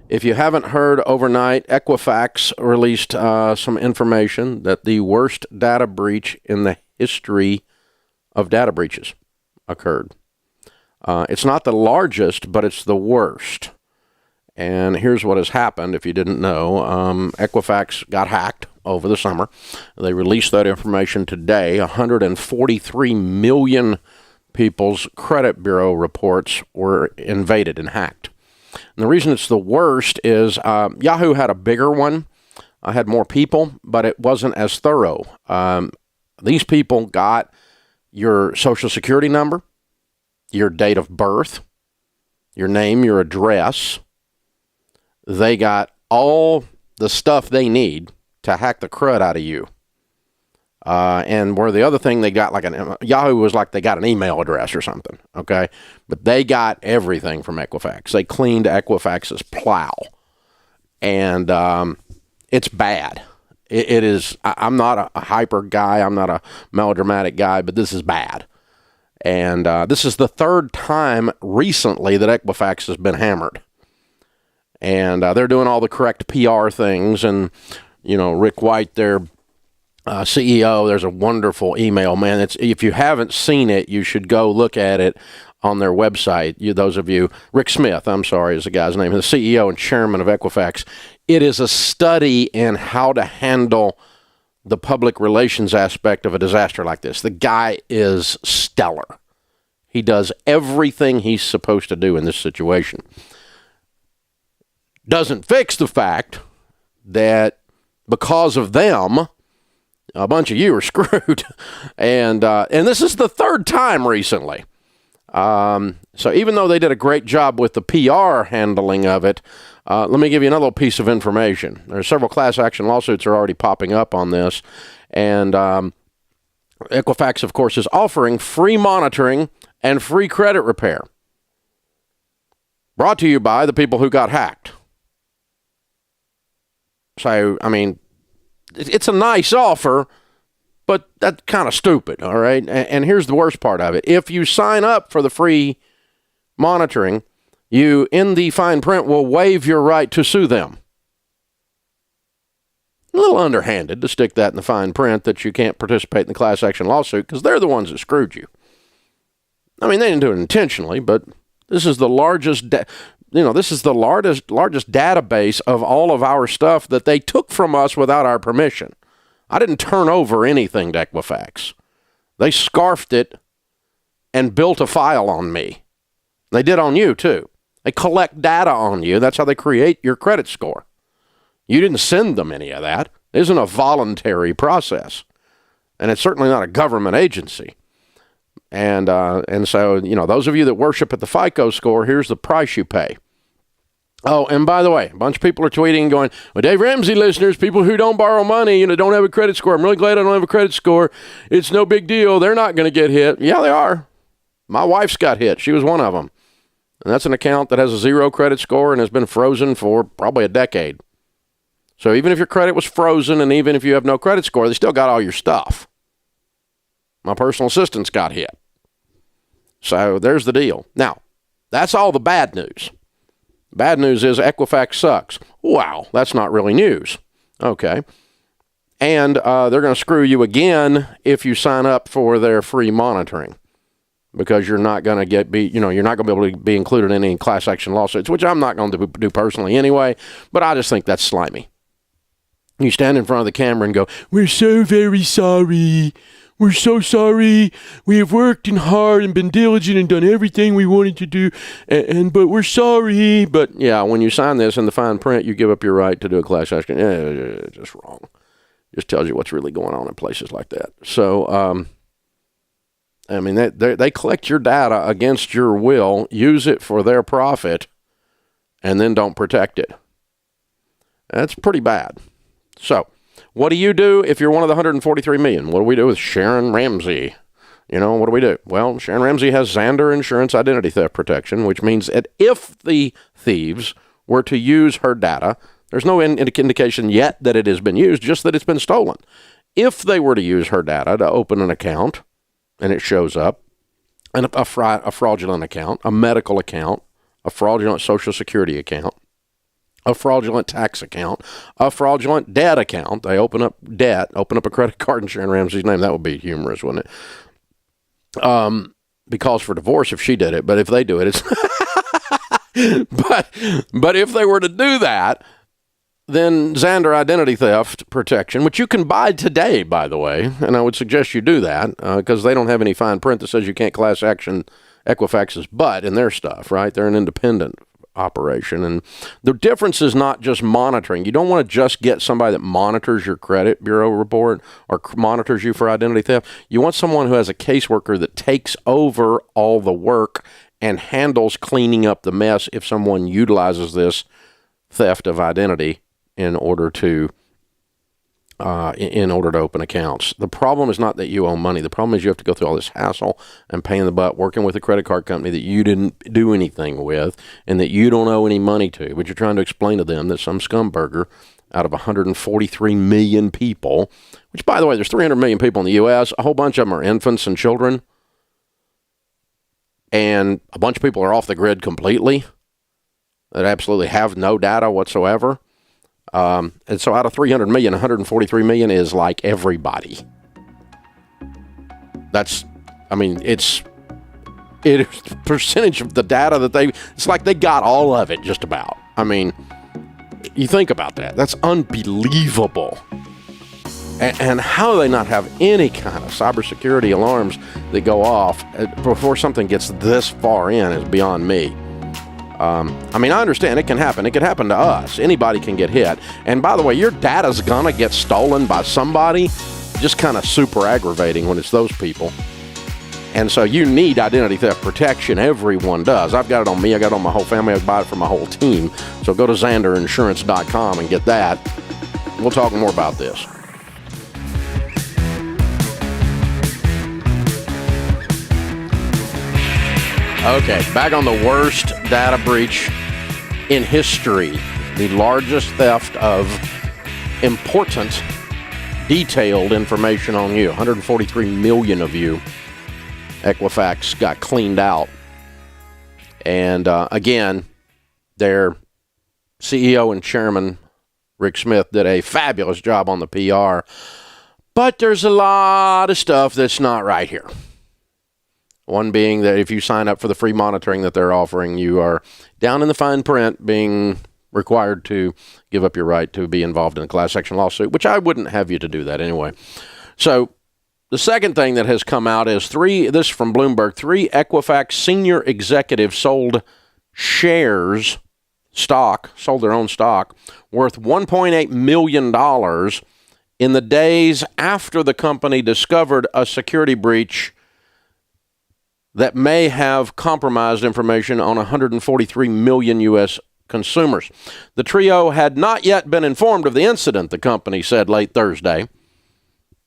If you haven't heard, overnight, Equifax released some information that the worst data breach in the history of data breaches occurred. It's not the largest, but it's the worst. And here's what has happened, if you didn't know. Equifax got hacked over the summer. They released that information today. 143 million people's credit bureau reports were invaded and hacked. And the reason it's the worst is Yahoo had a bigger one. I had more people, but it wasn't as thorough. These people got your social security number, your date of birth, your name, your address. They got all the stuff they need to hack the crud out of you. And where the other thing they got, Yahoo was like they got an email address or something, okay? But they got everything from Equifax. They cleaned Equifax's plow. And it's bad. It is. I'm not a hyper guy. I'm not a melodramatic guy, but this is bad. And this is the third time recently that Equifax has been hammered. And they're doing all the correct PR things. And, Rick White, their CEO, there's a wonderful email, man. If you haven't seen it, you should go look at it on their website. Rick Smith, is the guy's name, the CEO and chairman of Equifax. It is a study in how to handle the public relations aspect of a disaster like this. The guy is stellar. He does everything he's supposed to do in this situation. Doesn't fix the fact that because of them, a bunch of you are screwed. And this is the third time recently. So even though they did a great job with the PR handling of it, let me give you another little piece of information. There are several class action lawsuits are already popping up on this. And Equifax, of course, is offering free monitoring and free credit repair. Brought to you by the people who got hacked. So, it's a nice offer, but that's kind of stupid, all right? And here's the worst part of it. If you sign up for the free monitoring, you, in the fine print, will waive your right to sue them. A little underhanded to stick that in the fine print that you can't participate in the class action lawsuit because they're the ones that screwed you. They didn't do it intentionally, but this is the largest... this is the largest database of all of our stuff that they took from us without our permission. I didn't turn over anything to Equifax. They scarfed it and built a file on me. They did on you, too. They collect data on you. That's how they create your credit score. You didn't send them any of that. It isn't a voluntary process. And it's certainly not a government agency. And so, those of you that worship at the FICO score, here's the price you pay. Oh, and by the way, a bunch of people are tweeting going, well, Dave Ramsey listeners, people who don't borrow money, don't have a credit score. I'm really glad I don't have a credit score. It's no big deal. They're not going to get hit. Yeah, they are. My wife's got hit. She was one of them. And that's an account that has a 0 credit score and has been frozen for probably a decade. So even if your credit was frozen and even if you have no credit score, they still got all your stuff. My personal assistant's got hit. So there's the deal. Now, that's all the bad news. Bad news is Equifax sucks. Wow, that's not really news. Okay. And they're going to screw you again if you sign up for their free monitoring because you're not going to you're not going to be able to be included in any class action lawsuits, which I'm not going to do personally anyway, but I just think that's slimy. You stand in front of the camera and go, we're so very sorry. We're so sorry. We have worked hard and been diligent and done everything we wanted to do, but we're sorry. But yeah, when you sign this in the fine print, you give up your right to do a class action. Just wrong. Just tells you what's really going on in places like that. So, they collect your data against your will, use it for their profit, and then don't protect it. That's pretty bad. So, what do you do if you're one of the 143 million? What do we do with Sharon Ramsey? What do we do? Well, Sharon Ramsey has Xander Insurance Identity Theft Protection, which means that if the thieves were to use her data, there's no indication yet that it has been used, just that it's been stolen. If they were to use her data to open an account, and it shows up, and a fraudulent account, a medical account, a fraudulent Social Security account, a fraudulent tax account, a fraudulent debt account. They open up a credit card and Sharon Ramsey's name. That would be humorous, wouldn't it? Be cause for divorce if she did it, but if they do it, it's but if they were to do that, then Xander identity theft protection, which you can buy today, by the way, and I would suggest you do that because they don't have any fine print that says you can't class action Equifax's butt in their stuff, right? They're an independent operation, and the difference is not just monitoring. You don't want to just get somebody that monitors your credit bureau report or monitors you for identity theft. You want someone who has a caseworker that takes over all the work and handles cleaning up the mess if someone utilizes this theft of identity in order to open accounts. The problem is not that you owe money. The problem is you have to go through all this hassle and pain in the butt working with a credit card company that you didn't do anything with and that you don't owe any money to. But you're trying to explain to them that some scumburger out of 143 million people, which, by the way, there's 300 million people in the U.S., a whole bunch of them are infants and children, and a bunch of people are off the grid completely that absolutely have no data whatsoever. And so out of 300 million, 143 million is like everybody. It's percentage of the data that it's like they got all of it just about. I mean, you think about that. That's unbelievable. And how do they not have any kind of cybersecurity alarms that go off before something gets this far in is beyond me. I understand it can happen. It can happen to us. Anybody can get hit. And by the way, your data's gonna get stolen by somebody. Just kind of super aggravating when it's those people. And so you need identity theft protection. Everyone does. I've got it on me. I got it on my whole family. I buy it for my whole team. So go to XanderInsurance.com and get that. We'll talk more about this. Okay, back on the worst data breach in history, the largest theft of important, detailed information on you. 143 million of you. Equifax got cleaned out. And again, their CEO and chairman, Rick Smith, did a fabulous job on the PR. But there's a lot of stuff that's not right here. One being that if you sign up for the free monitoring that they're offering, you are down in the fine print being required to give up your right to be involved in a class action lawsuit, which I wouldn't have you to do that anyway. So the second thing that has come out is this from Bloomberg, 3 Equifax senior executives sold their own stock, worth $1.8 million in the days after the company discovered a security breach that may have compromised information on 143 million U.S. consumers. The trio had not yet been informed of the incident, the company said late Thursday.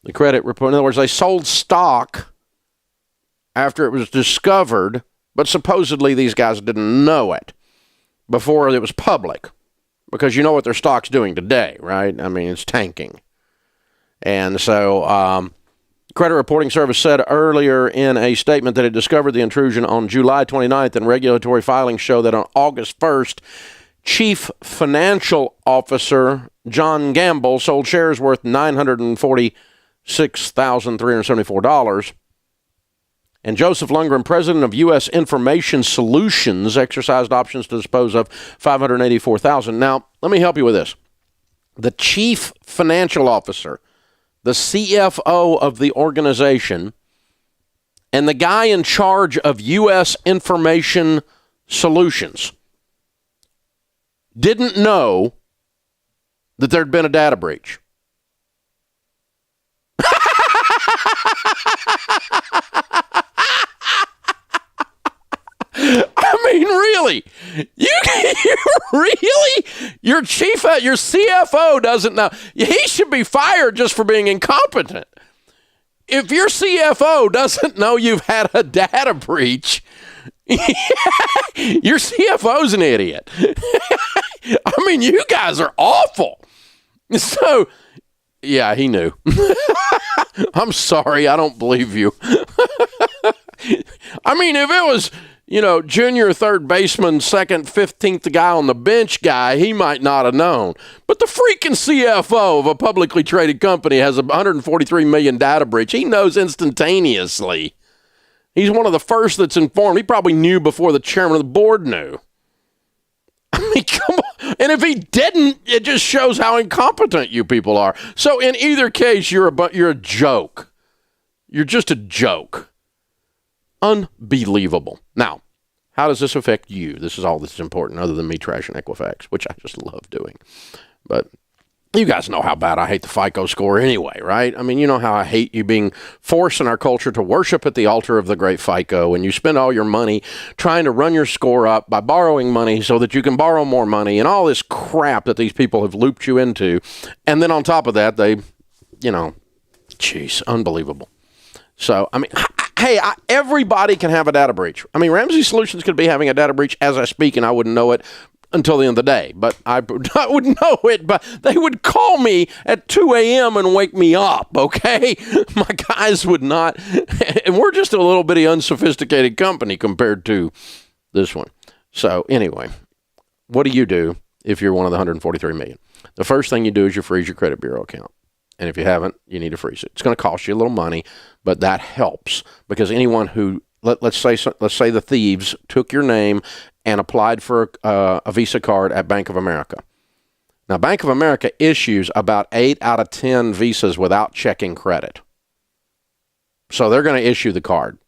The credit report, in other words, they sold stock after it was discovered, but supposedly these guys didn't know it before it was public, because you know what their stock's doing today, right? I mean, it's tanking. And so Credit Reporting Service said earlier in a statement that it discovered the intrusion on July 29th, and regulatory filings show that on August 1st, Chief Financial Officer John Gamble sold shares worth $946,374. And Joseph Lundgren, president of U.S. Information Solutions, exercised options to dispose of $584,000. Now, let me help you with this. The Chief Financial Officer, the CFO of the organization, and the guy in charge of U.S. Information Solutions didn't know that there'd been a data breach. I mean, really? You really? Your CFO doesn't know. He should be fired just for being incompetent. If your CFO doesn't know you've had a data breach, your CFO's an idiot. I mean, you guys are awful. So, yeah, he knew. I'm sorry, I don't believe you. I mean, if it was junior third baseman, second, 15th guy on the bench guy, he might not have known. But the freaking CFO of a publicly traded company has a $143 million data breach. He knows instantaneously. He's one of the first that's informed. He probably knew before the chairman of the board knew. I mean, come on. And if he didn't, it just shows how incompetent you people are. So in either case, you're a joke. You're just a joke. Unbelievable. Now, how does this affect you? This is all that's important other than me trashing Equifax, which I just love doing. But you guys know how bad I hate the FICO score anyway, right? I mean, you know how I hate you being forced in our culture to worship at the altar of the great FICO, and you spend all your money trying to run your score up by borrowing money so that you can borrow more money and all this crap that these people have looped you into. And then on top of that, they, geez, unbelievable. So, I mean, hey, everybody can have a data breach. I mean, Ramsey Solutions could be having a data breach as I speak, and I wouldn't know it until the end of the day. But I would know it, but they would call me at 2 a.m. and wake me up, okay? My guys would not. And we're just a little bitty unsophisticated company compared to this one. So, anyway, what do you do if you're one of the 143 million? The first thing you do is you freeze your credit bureau account. And if you haven't, you need to freeze it. It's going to cost you a little money, but that helps because anyone who, let's say the thieves took your name and applied for a Visa card at Bank of America. Now, Bank of America issues about 8 out of 10 visas without checking credit. So they're going to issue the card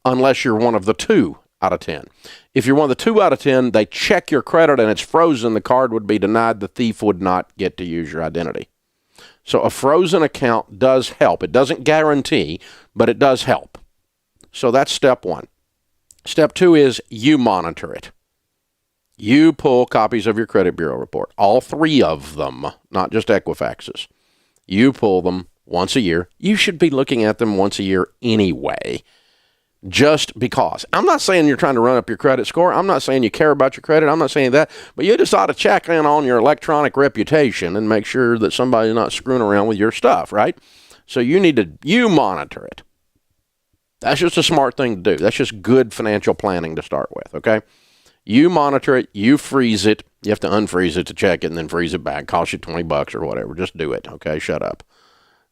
unless you're one of the 2 out of 10. If you're one of the 2 out of 10, they check your credit and it's frozen. The card would be denied. The thief would not get to use your identity. So a frozen account does help. It doesn't guarantee, but it does help. So that's step 1. Step 2 is you monitor it. You pull copies of your credit bureau report, all 3 of them, not just Equifax's. You pull them once a year. You should be looking at them once a year anyway, just because. I'm not saying you're trying to run up your credit score. I'm not saying you care about your credit. I'm not saying that. But you just ought to check in on your electronic reputation and make sure that somebody's not screwing around with your stuff, right? So you monitor it. That's just a smart thing to do. That's just good financial planning to start with, okay? You monitor it. You freeze it. You have to unfreeze it to check it and then freeze it back. Cost you $20 or whatever. Just do it, okay? Shut up.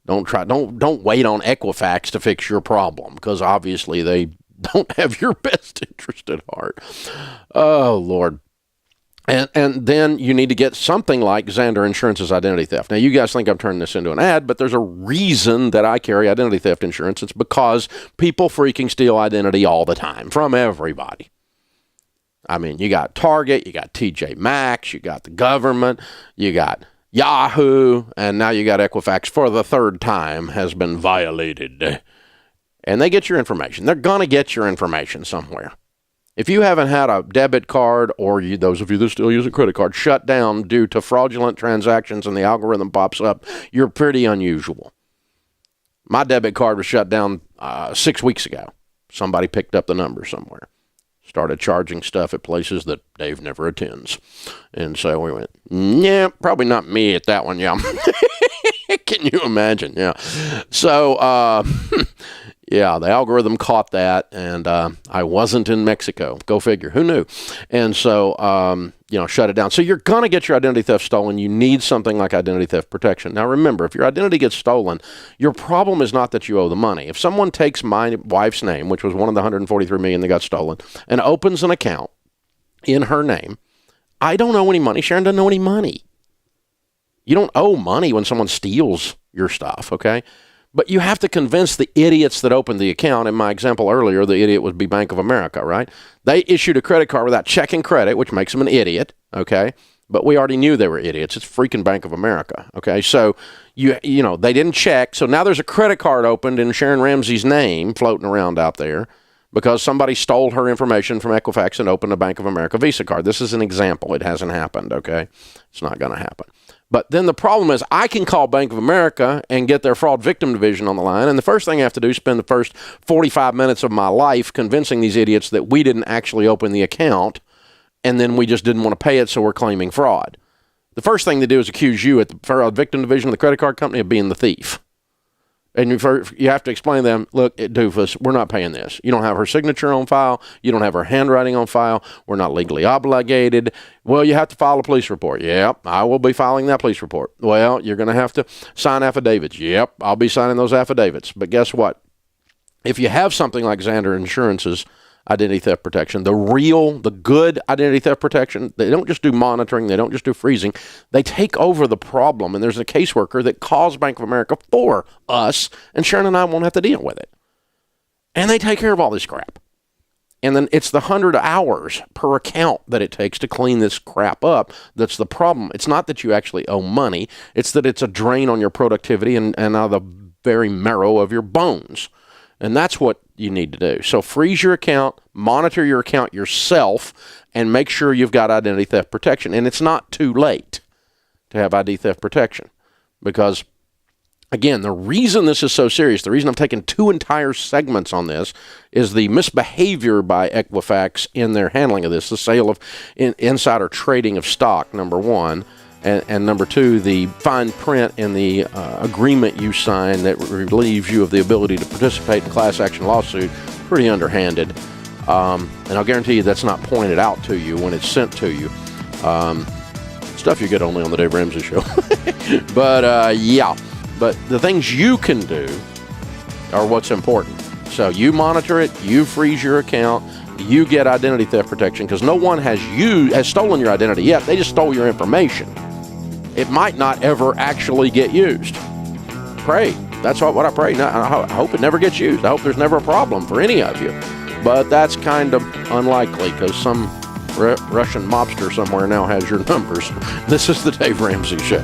Don't wait on Equifax to fix your problem because obviously they don't have your best interest at heart. Oh, Lord. And then you need to get something like Xander Insurance's identity theft. Now, you guys think I'm turning this into an ad, but there's a reason that I carry identity theft insurance. It's because people freaking steal identity all the time from everybody. I mean, you got Target, you got TJ Maxx, you got the government, you got Yahoo, and now you got Equifax for the 3rd time has been violated. And they get your information. They're going to get your information somewhere. If you haven't had a debit card or those of you that still use a credit card shut down due to fraudulent transactions and the algorithm pops up, you're pretty unusual. My debit card was shut down 6 weeks ago. Somebody picked up the number somewhere. Started charging stuff at places that Dave never attends. And so we went, yeah, probably not me at that one, yeah. Can you imagine? Yeah. So, yeah, the algorithm caught that, and I wasn't in Mexico. Go figure. Who knew? And so, shut it down. So you're going to get your identity theft stolen. You need something like identity theft protection. Now, remember, if your identity gets stolen, your problem is not that you owe the money. If someone takes my wife's name, which was one of the 143 million that got stolen, and opens an account in her name, I don't owe any money. Sharon doesn't owe any money. You don't owe money when someone steals your stuff, okay? But you have to convince the idiots that opened the account. In my example earlier, the idiot would be Bank of America, right? They issued a credit card without checking credit, which makes them an idiot, okay? But we already knew they were idiots. It's freaking Bank of America, okay? So, they didn't check. So now there's a credit card opened in Sharon Ramsey's name floating around out there because somebody stole her information from Equifax and opened a Bank of America Visa card. This is an example. It hasn't happened, okay? It's not going to happen. But then the problem is I can call Bank of America and get their fraud victim division on the line. And the first thing I have to do is spend the first 45 minutes of my life convincing these idiots that we didn't actually open the account and then we just didn't want to pay it, so we're claiming fraud. The first thing they do is accuse you at the fraud victim division of the credit card company of being the thief. And you have to explain to them, look, doofus, we're not paying this. You don't have her signature on file. You don't have her handwriting on file. We're not legally obligated. Well, you have to file a police report. Yep, I will be filing that police report. Well, you're going to have to sign affidavits. Yep, I'll be signing those affidavits. But guess what? If you have something like Xander Insurance's identity theft protection, the good identity theft protection, they don't just do monitoring, they don't just do freezing, they take over the problem, and there's a caseworker that calls Bank of America for us, and Sharon and I won't have to deal with it. And they take care of all this crap. And then it's the 100 hours per account that it takes to clean this crap up that's the problem. It's not that you actually owe money, it's that it's a drain on your productivity and on the very marrow of your bones. And that's what you need to do. So freeze your account, monitor your account yourself, and make sure you've got identity theft protection. And it's not too late to have ID theft protection. Because, again, the reason this is so serious, the reason I'm taking 2 entire segments on this, is the misbehavior by Equifax in their handling of this, the sale of insider trading of stock, number one. And number 2, the fine print in the agreement you sign that relieves you of the ability to participate in class action lawsuit, pretty underhanded. And I'll guarantee you that's not pointed out to you when it's sent to you. Stuff you get only on the Dave Ramsey Show. But, yeah. But the things you can do are what's important. So you monitor it, you freeze your account, you get identity theft protection, because no one has stolen your identity yet. They just stole your information. It might not ever actually get used. Pray. That's what I pray. I hope it never gets used. I hope there's never a problem for any of you. But that's kind of unlikely, because some Russian mobster somewhere now has your numbers. This is the Dave Ramsey Show.